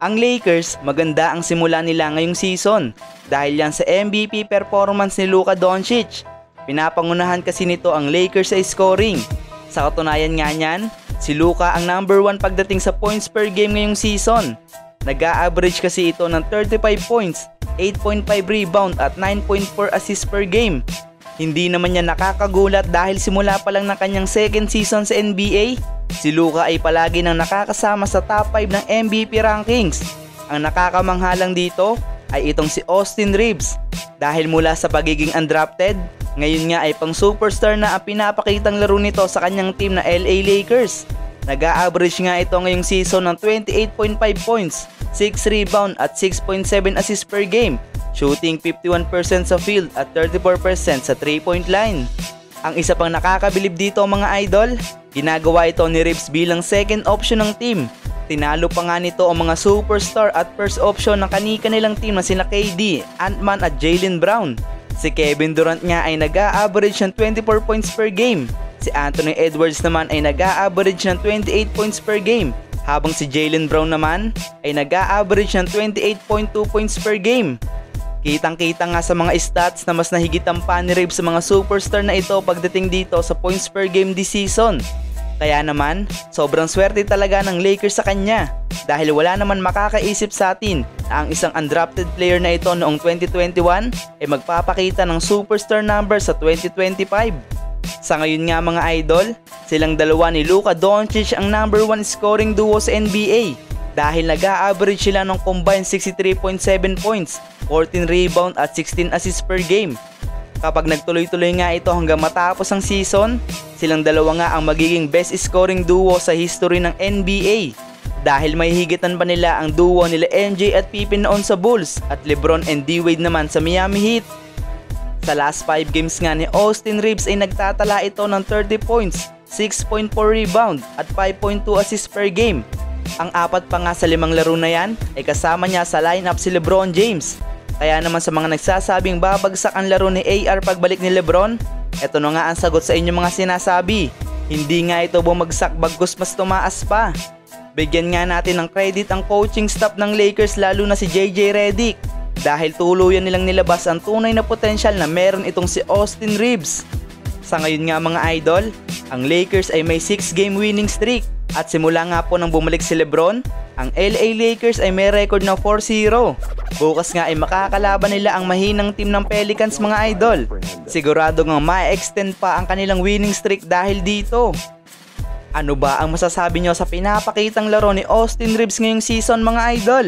Ang Lakers, maganda ang simula nila ngayong season dahil yan sa MVP performance ni Luka Doncic. Pinapangunahan kasi nito ang Lakers sa scoring. Sa katunayan nga niyan, si Luka ang number 1 pagdating sa points per game ngayong season. Nag-a-average kasi ito ng 35 points, 8.5 rebound at 9.4 assists per game. Hindi naman niya nakakagulat dahil simula pa lang ng kanyang second season sa NBA, si Luka ay palagi nang nakakasama sa top 5 ng MVP rankings. Ang nakakamanghalang dito ay itong si Austin Reeves. Dahil mula sa pagiging undrafted, ngayon nga ay pang superstar na ang pinapakitang laro nito sa kanyang team na LA Lakers. Nag-a-average nga ito ngayong season ng 28.5 points, 6 rebound at 6.7 assists per game, shooting 51% sa field at 34% sa 3-point line. Ang isa pang nakakabilib dito mga idol, ginagawa ito ni Reeves bilang second option ng team. Tinalo pa nga nito ang mga superstar at first option ng kani-kanilang team na sina KD, Ant-Man at Jaylen Brown. Si Kevin Durant nga ay nag-a-average ng 24 points per game. Si Anthony Edwards naman ay nag-a-average ng 28 points per game. Habang si Jaylen Brown naman ay nag-a-average ng 28.2 points per game. Kitang-kita nga sa mga stats na mas nahigitan pa ni Reeves sa mga superstar na ito pagdating dito sa points per game this season. Kaya naman, sobrang swerte talaga ng Lakers sa kanya dahil wala naman makakaisip sa atin na ang isang undrafted player na ito noong 2021 ay magpapakita ng superstar number sa 2025. Sa ngayon nga mga idol, silang dalawa ni Luka Doncic ang number 1 scoring duo sa NBA dahil nag-a-average sila ng combined 63.7 points, 14 rebound at 16 assists per game. Kapag nagtuloy-tuloy nga ito hanggang matapos ang season, silang dalawa nga ang magiging best scoring duo sa history ng NBA dahil may higitan pa nila ang duo nila MJ at Pippen noon sa Bulls at LeBron and D-Wade naman sa Miami Heat. Sa last 5 games nga ni Austin Reeves ay nagtatala ito ng 30 points, 6.4 rebound at 5.2 assists per game. Ang apat pa nga sa 5 laro na yan ay kasama niya sa lineup si LeBron James. Kaya naman sa mga nagsasabing babagsak ang laro ni AR pagbalik ni LeBron, eto na nga ang sagot sa inyong mga sinasabi. Hindi nga ito bumagsak bagkus mas tumaas pa. Bigyan nga natin ng credit ang coaching staff ng Lakers lalo na si JJ Redick dahil tuluyan nilang nilabas ang tunay na potensyal na meron itong si Austin Reeves. Sa ngayon nga mga idol, ang Lakers ay may 6-game winning streak at simula nga po nang bumalik si LeBron, ang LA Lakers ay may record na 4-0. Bukas nga ay makakalaban nila ang mahinang team ng Pelicans mga idol. Sigurado nga ma-extend pa ang kanilang winning streak dahil dito. Ano ba ang masasabi nyo sa pinapakitang laro ni Austin Reeves ngayong season mga idol?